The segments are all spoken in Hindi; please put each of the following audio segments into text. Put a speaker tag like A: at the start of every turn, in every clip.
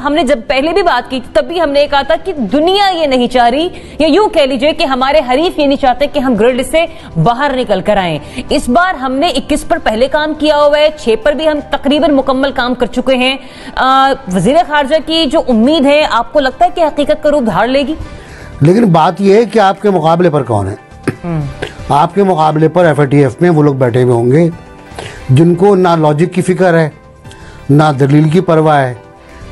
A: हमने जब पहले भी बात की तब भी हमने कहा था कि दुनिया ये नहीं चाह रही, या यूं कह लीजिए कि हमारे हरीफ ये नहीं चाहते कि हम ग्रिड से बाहर निकल कर आए। इस बार हमने 21 पर पहले काम किया हुआ है, 6 पर भी हम तकरीबन मुकम्मल काम कर चुके हैं। वजीर खारजा की जो उम्मीद है, आपको लगता है कि हकीकत का रूप धार लेगी?
B: लेकिन बात यह है कि आपके मुकाबले पर कौन है? आपके मुकाबले पर FATF में वो लोग बैठे हुए होंगे जिनको ना लॉजिक की फिक्र है, ना दलील की परवाह है,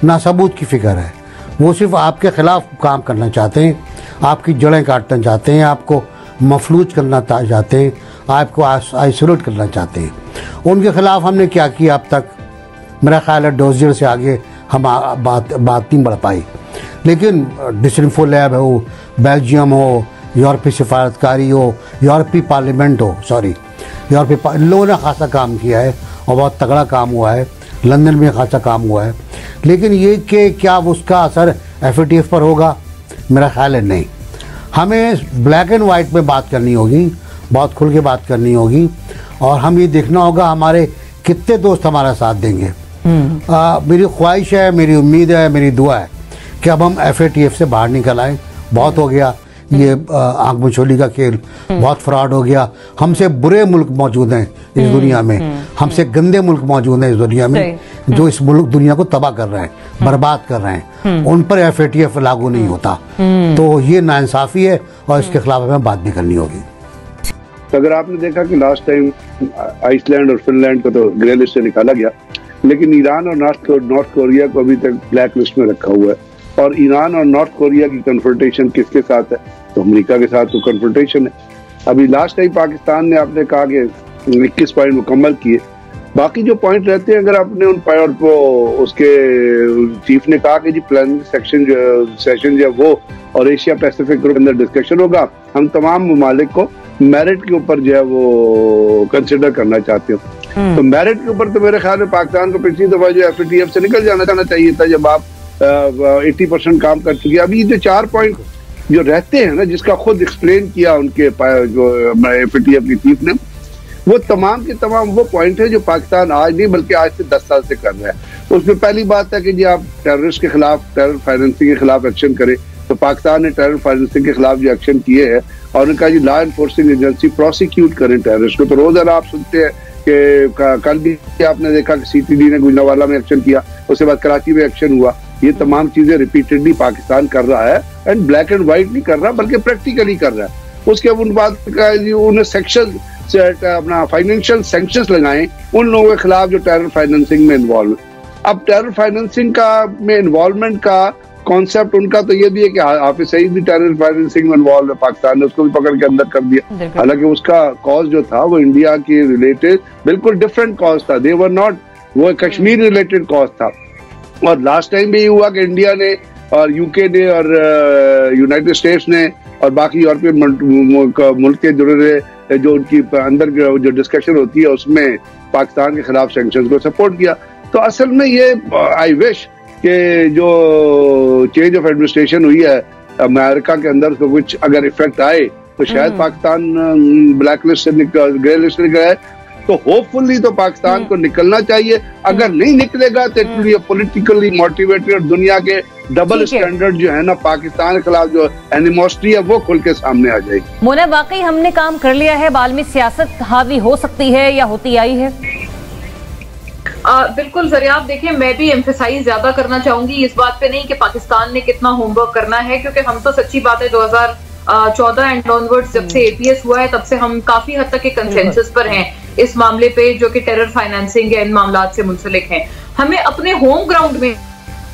B: ना सबूत की फिक्र है। वो सिर्फ आपके खिलाफ काम करना चाहते हैं, आपकी जड़ें काटना चाहते हैं, आपको मफलूज करना चाहते हैं, आपको आइसोलेट करना चाहते हैं। उनके खिलाफ हमने क्या किया अब तक? मेरा ख्याल है डोजियर से आगे हम बात नहीं बढ़ पाई। लेकिन डिसइंफो लैब हो, बेल्जियम हो, यूरोपीय सिफारतकारी हो, यूरोपीय पार्लियामेंट हो, इन लोगों ने खासा काम किया है और बहुत तगड़ा काम हुआ है। लंदन में खासा काम हुआ है। लेकिन ये कि क्या उसका असर FATF पर होगा, मेरा ख्याल है नहीं। हमें ब्लैक एंड वाइट में बात करनी होगी, बहुत खुल के बात करनी होगी, और हम ये देखना होगा हमारे कितने दोस्त हमारा साथ देंगे। मेरी ख्वाहिश है, मेरी उम्मीद है, मेरी दुआ है कि अब हम FATF से बाहर निकल आए। बहुत हो गया ये आंख मछोली का खेल, बहुत फ्रॉड हो गया। हमसे बुरे मुल्क मौजूद हैं इस दुनिया में, हमसे गंदे मुल्क मौजूद हैं इस दुनिया में, जो इस मुल्क दुनिया को तबाह कर रहे हैं, बर्बाद कर रहे हैं। उन पर FATF लागू नहीं होता। तो ये नाइंसाफी है और इसके खिलाफ हमें बात भी करनी होगी।
C: अगर आपने देखा कि लास्ट टाइम आइसलैंड और फिनलैंड को तो ग्रे लिस्ट से निकाला गया, लेकिन ईरान और नॉर्थ कोरिया को अभी तक ब्लैक लिस्ट में रखा हुआ है। और ईरान और नॉर्थ कोरिया की कन्फ्रंटेशन किसके साथ है? तो अमेरिका के साथ तो कन्फ्रंटेशन है। अभी लास्ट टाइम पाकिस्तान ने आपने कहा कि 21 पॉइंट मुकम्मल किए, बाकी जो पॉइंट रहते हैं अगर आपने उन पॉइंट को, उसके चीफ ने कहा कि जी प्लानिंग सेशन जो वो और एशिया पैसिफिक ग्रुप के अंदर डिस्कशन होगा, हम तमाम ममालिक को मेरिट के ऊपर जो है वो कंसिडर करना चाहते हो। तो मेरिट के ऊपर तो मेरे ख्याल में पाकिस्तान को पिछली दफा जो FATF से निकल जाना चाहिए था, जब आप 80% काम कर चुके। अभी जो 4 पॉइंट जो रहते हैं ना, जिसका खुद एक्सप्लेन किया उनके जो FATF की चीफ ने, वो तमाम के तमाम वो पॉइंट है जो पाकिस्तान आज नहीं बल्कि आज से 10 साल से कर रहा है। उसमें पहली बात है कि जी आप टेररिस्ट के खिलाफ, टेरर फाइनेंसिंग के खिलाफ एक्शन करें। तो पाकिस्तान ने टेरर फाइनेंसिंग के खिलाफ जो एक्शन किए हैं, और उनका जी लॉ एनफोर्सिंग एजेंसी प्रोसिक्यूट करें टेररिस्ट को। तो रोजाना आप सुनते हैं कि कल भी आपने देखा कि CTD ने गुजरावाला में एक्शन किया, उसके बाद कराची में एक्शन हुआ। ये तमाम चीजें रिपीटेडली पाकिस्तान कर रहा है, एंड ब्लैक एंड व्हाइट नहीं कर रहा बल्कि प्रैक्टिकली कर रहा है। उसके बाद उन बात का उन्हें सेक्शन अपना फाइनेंशियल सैंक्शंस लगाए उन लोगों के खिलाफ जो टेरर फाइनेंसिंग में इन्वॉल्व है। अब टेरर फाइनेंसिंग का में इन्वॉल्वमेंट का कॉन्सेप्ट उनका तो ये भी है कि हाफिज सईद भी टेरर फाइनेंसिंग में इन्वॉल्व है, पाकिस्तान ने उसको भी पकड़ के अंदर कर दिया। हालांकि उसका कॉज जो था वो इंडिया के रिलेटेड बिल्कुल डिफरेंट कॉज था, दे वर नॉट, वो कश्मीर रिलेटेड कॉज था। और लास्ट टाइम भी ये हुआ कि इंडिया ने और UK ने और यूनाइटेड स्टेट्स ने और बाकी यूरोपियन मुल्क के जुड़े जो उनकी अंदर जो डिस्कशन होती है उसमें पाकिस्तान के खिलाफ सैंक्शंस को सपोर्ट किया। तो असल में ये आई विश कि जो चेंज ऑफ एडमिनिस्ट्रेशन हुई है अमेरिका के अंदर, तो कुछ अगर इफेक्ट आए तो शायद पाकिस्तान ब्लैक लिस्ट से ग्रे लिस्ट से निकल आए। तो होपफुली तो पाकिस्तान को निकलना चाहिए। अगर नहीं निकलेगा तो पॉलिटिकली मोटिवेटेड और दुनिया के डबल स्टैंडर्ड जो है ना पाकिस्तान के खिलाफ जो एनिमोसिटी है वो खुल के सामने आ जाएगी।
A: मोना, वाकई हमने काम कर लिया है, बालमी सियासत हावी हो सकती है या होती आई है?
D: बिल्कुल जरिया, आप देखिए मैं भी एम्फेसाइज ज्यादा करना चाहूंगी इस बात पे नहीं कि पाकिस्तान ने कितना होमवर्क करना है, क्योंकि हम तो सच्ची बात है 2014 एंड ऑनवर्ड्स जब से APS हुआ है तब से हम काफी हद तक एक कंसेंसस पर हैं इस मामले पे, जो कि टेरर फाइनेंसिंग या इन मामलात से मुंसलिक हैं। हमें अपने होम ग्राउंड में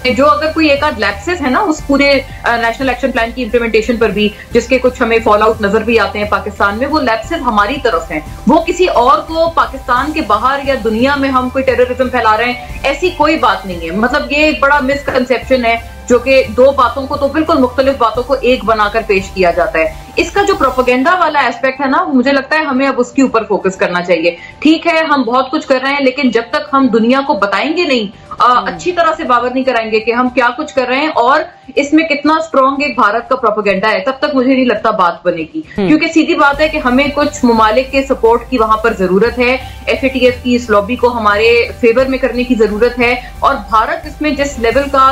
D: जो अगर कोई एक आध लैप्सेस है ना उस पूरे नेशनल एक्शन प्लान की इंप्लीमेंटेशन पर भी, जिसके कुछ हमें फॉल आउट नजर भी आते हैं पाकिस्तान में, वो लैप्सेस हमारी तरफ हैं। वो किसी और को पाकिस्तान के बाहर या दुनिया में हम कोई टेररिज्म फैला रहे हैं, ऐसी कोई बात नहीं है। मतलब ये एक बड़ा मिसकंसेप्शन है जो कि दो बातों को, तो बिल्कुल मुख्तलिफ बातों को एक बनाकर पेश किया जाता है। इसका जो प्रोपेगेंडा वाला एस्पेक्ट है ना, मुझे लगता है हमें अब उसके ऊपर फोकस करना चाहिए। ठीक है हम बहुत कुछ कर रहे हैं, लेकिन जब तक हम दुनिया को बताएंगे नहीं अच्छी तरह से बावर नहीं कराएंगे कि हम क्या कुछ कर रहे हैं और इसमें कितना स्ट्रॉन्ग एक भारत का प्रोपेगेंडा है, तब तक मुझे नहीं लगता बात बनेगी। क्योंकि सीधी बात है कि हमें कुछ ममालिक के सपोर्ट की वहां पर जरूरत है, FATF की इस लॉबी को हमारे फेवर में करने की जरूरत है, और भारत इसमें जिस लेवल का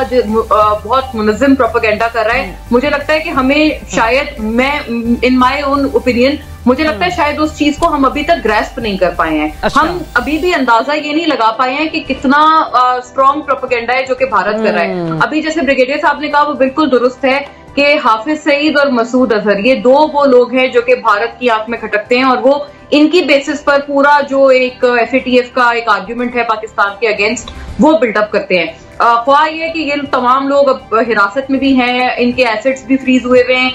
D: बहुत मुनज़्ज़म प्रोपेगेंडा कर रहा है, मुझे लगता है कि हमें शायद, मैं इन माय ओन ओपिनियन, मुझे लगता है शायद उस चीज को हम अभी तक ग्रैस्प नहीं कर पाए हैं।
A: अच्छा।
D: हम अभी भी अंदाजा ये नहीं लगा पाए हैं कि कितना स्ट्रॉन्ग प्रोपेगेंडा है जो कि भारत कर रहा है। अभी जैसे ब्रिगेडियर साहब ने कहा वो बिल्कुल दुरुस्त है कि हाफिज सईद और मसूद अजहर, ये दो वो लोग हैं जो कि भारत की आंख में खटकते हैं, और वो इनकी बेसिस पर पूरा जो एक FATF का एक आर्ग्यूमेंट है पाकिस्तान के अगेंस्ट, वो बिल्डअप करते हैं। ख्वाह ये कि ये तमाम लोग अब हिरासत में भी हैं, इनके एसेट्स भी फ्रीज हुए हुए हैं,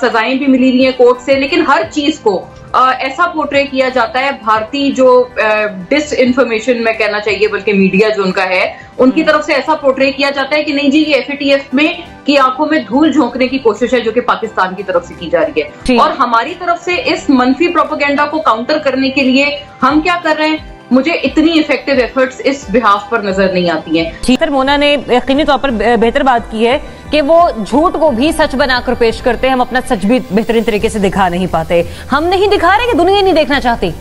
D: सजाएं भी मिली हुई हैं कोर्ट से, लेकिन हर चीज को ऐसा पोर्ट्रे किया जाता है, भारतीय जो डिस इन्फॉर्मेशन में कहना चाहिए, बल्कि मीडिया जो उनका है, उनकी तरफ से ऐसा पोर्ट्रे किया जाता है कि नहीं जी ये FATF में की आंखों में धूल झोंकने की कोशिश है जो कि पाकिस्तान की तरफ से की जा रही है। और हमारी तरफ से इस मनफी प्रोपेगेंडा को काउंटर करने के लिए हम क्या कर रहे हैं, मुझे इतनी इफेक्टिव एफर्ट्स इस बिहाफ पर नजर नहीं आती हैं।
A: सर, मोना ने यकीनी तौर पर बेहतर बात की है कि वो झूठ को भी सच बनाकर पेश करते हैं, हम अपना सच भी बेहतरीन तरीके से दिखा नहीं पाते। हम नहीं दिखा रहे कि दुनिया नहीं देखना चाहती।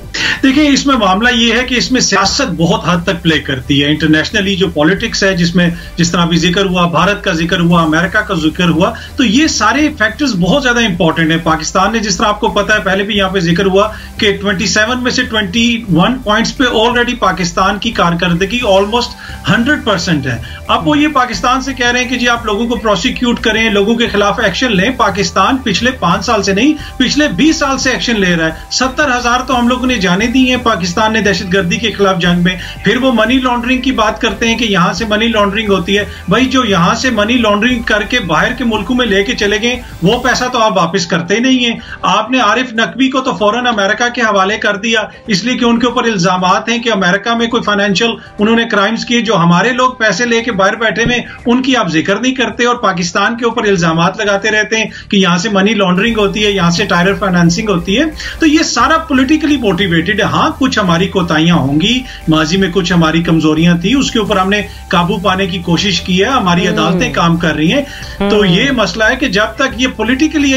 E: देखिए, इसमें मामला ये है कि इसमें सियासत बहुत हद तक प्ले करती है। इंटरनेशनली जो पॉलिटिक्स है, जिसमें जिस तरह भी जिक्र हुआ, भारत का जिक्र हुआ, अमेरिका का जिक्र हुआ, तो ये सारे फैक्टर्स बहुत ज्यादा इंपॉर्टेंट है। पाकिस्तान ने, जिस तरह आपको पता है, पहले भी यहाँ पे जिक्र हुआ कि 27 में से 21 पॉइंट्स पे ऑलरेडी पाकिस्तान की कारकर्दगी ऑलमोस्ट 100% है। अब वो ये पाकिस्तान से कह रहे हैं कि जी आप लोगों को प्रोसिक्यूट करें, लोगों के खिलाफ एक्शन लें। पाकिस्तान पिछले 5 साल से नहीं, पिछले 20 साल से एक्शन ले रहा है। 70,000 तो हम लोगों ने जाने दी है पाकिस्तान ने दहशतगर्दी के खिलाफ जंग में। फिर वो मनी लॉन्ड्रिंग की बात करते हैं कि यहां से मनी लॉन्ड्रिंग होती है। भाई, जो यहां से मनी लॉन्ड्रिंग करके बाहर के मुल्कों में लेके चले गए, वो पैसा तो आप वापस करते नहीं है। आपने आरिफ नकवी को तो फौरन अमेरिका के हवाले कर दिया, इसलिए कि उनके ऊपर इल्जामात हैं कि अमेरिका में कोई फाइनेंशियल उन्होंने क्राइम्स किए। जो हमारे लोग पैसे लेके बाहर बैठे में, उनकी आप जिक्र नहीं करते और पाकिस्तान के ऊपर इल्जामात लगाते रहते हैं कि यहां से मनी लॉन्ड्रिंग होती है, यहां से टायरर फाइनेंसिंग होती है। तो ये सारा पॉलिटिकली मोटिवेटेड है। हाँ, कुछ हमारी कोताहियां होंगी, माजी में कुछ हमारी कमजोरियां थी, उसके ऊपर हमने काबू पाने की कोशिश की है, हमारी अदालतें काम कर रही हैं। तो ये मसला है कि जब तक ये पॉलिटिकली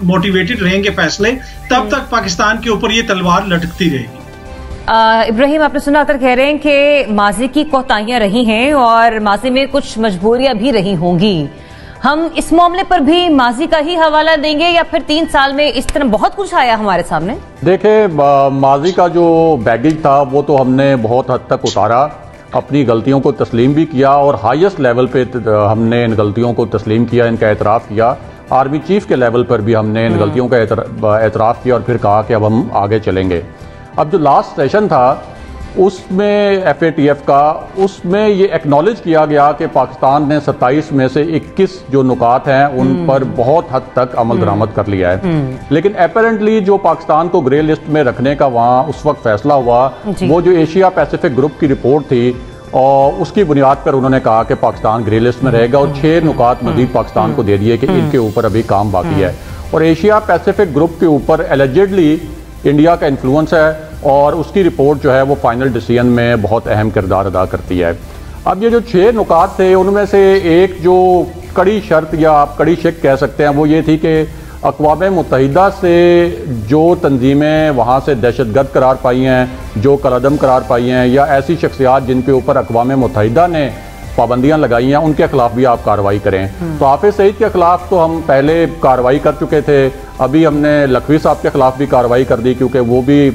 E: मोटिवेटेड रहेंगे फैसले, तब तक पाकिस्तान के ऊपर ये तलवार लटकती रहेगी।
A: इब्राहिम, आपने सुना, अतर कह रहे हैं कि माजी की कोताहियां रही हैं और माजी में कुछ मजबूरियां भी रही होंगी। हम इस मामले पर भी माजी का ही हवाला देंगे या फिर 3 साल में इस तरह बहुत कुछ आया हमारे सामने?
F: देखिए, माजी का जो बैगेज था वो तो हमने बहुत हद तक उतारा, अपनी गलतियों को तस्लीम भी किया और हाईएस्ट लेवल पे हमने इन गलतियों को तस्लीम किया, इनका एतराफ़ किया। आर्मी चीफ के लेवल पर भी हमने इन गलतियों का एतराफ़ किया और फिर कहा कि अब हम आगे चलेंगे। अब जो लास्ट सेशन था उसमें FATF का, उसमें ये एक्नॉलेज किया गया कि पाकिस्तान ने 27 में से 21 जो नुकात हैं उन पर बहुत हद तक अमल दरामद कर लिया है। लेकिन अपेरेंटली जो पाकिस्तान को ग्रे लिस्ट में रखने का वहाँ उस वक्त फैसला हुआ, वो जो एशिया पैसिफिक ग्रुप की रिपोर्ट थी और उसकी बुनियाद पर उन्होंने कहा कि पाकिस्तान ग्रे लिस्ट में रहेगा और 6 नुकात मजीद पाकिस्तान को दे दिए कि इनके ऊपर अभी काम बाकी है। और एशिया पैसिफिक ग्रुप के ऊपर एलिजिडली इंडिया का इन्फ्लुएंस है और उसकी रिपोर्ट जो है वो फाइनल डिसीजन में बहुत अहम किरदार अदा करती है। अब ये जो 6 नुकात थे, उनमें से एक जो कड़ी शर्त या आप कड़ी शिक कह सकते हैं, वो ये थी कि अक़वाम मुत्तहिदा से जो तंजीमें वहाँ से दहशतगर्द करार पाई हैं, जो कलअदम करार पाई हैं, या ऐसी शख्सियात जिनके ऊपर अक़वाम मुत्तहिदा ने पाबंदियां लगाई हैं, उनके खिलाफ भी आप कार्रवाई करें। तो हाफिज सईद के खिलाफ तो हम पहले कार्रवाई कर चुके थे, अभी हमने लखवी साहब के खिलाफ भी कार्रवाई कर दी क्योंकि वो भी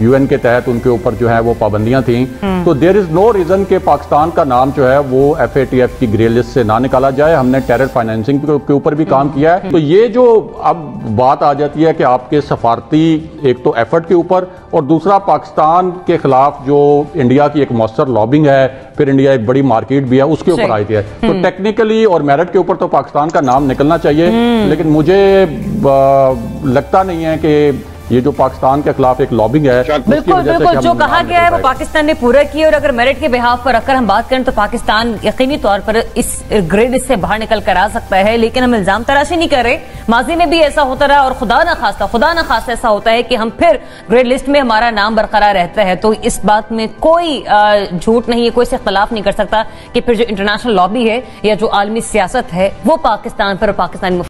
F: UN के तहत उनके ऊपर जो है वो पाबंदियां थी। तो देयर इज़ नो रीज़न कि पाकिस्तान का नाम जो है वो FATF की ग्रे लिस्ट से ना निकाला जाए। हमने टेरर फाइनेंसिंग के ऊपर भी काम किया है। तो ये जो अब बात आ जाती है कि आपके सफारती एक तो एफर्ट के ऊपर और दूसरा पाकिस्तान के खिलाफ जो इंडिया की एक मौसर लॉबिंग है, फिर इंडिया एक बड़ी मार्केट भी है, उसके ऊपर आई थी। तो टेक्निकली और मेरिट के ऊपर तो पाकिस्तान का नाम निकलना चाहिए, लेकिन मुझे लगता नहीं है कि ये जो पाकिस्तान के खिलाफ एक लॉबिंग है,
A: बिल्कुल बिल्कुल जो कहा गया है वो पाकिस्तान ने पूरा किया। और अगर मेरिट के बिहाफ पर रखकर हम बात करें तो पाकिस्तान यकीनी तौर पर इस ग्रे लिस्ट से बाहर निकल कर आ सकता है। लेकिन हम इल्जाम तराशी नहीं कर रहे, माजी में भी ऐसा होता रहा और खुदा ना खास्ता ऐसा होता है कि हम फिर ग्रे लिस्ट में हमारा नाम बरकरार रहता है। तो इस बात में कोई झूठ नहीं है, कोई से इख्तलाफ नहीं कर सकता कि फिर जो इंटरनेशनल लॉबी है या जो आलमी सियासत है वो पाकिस्तान पर और पाकिस्तानी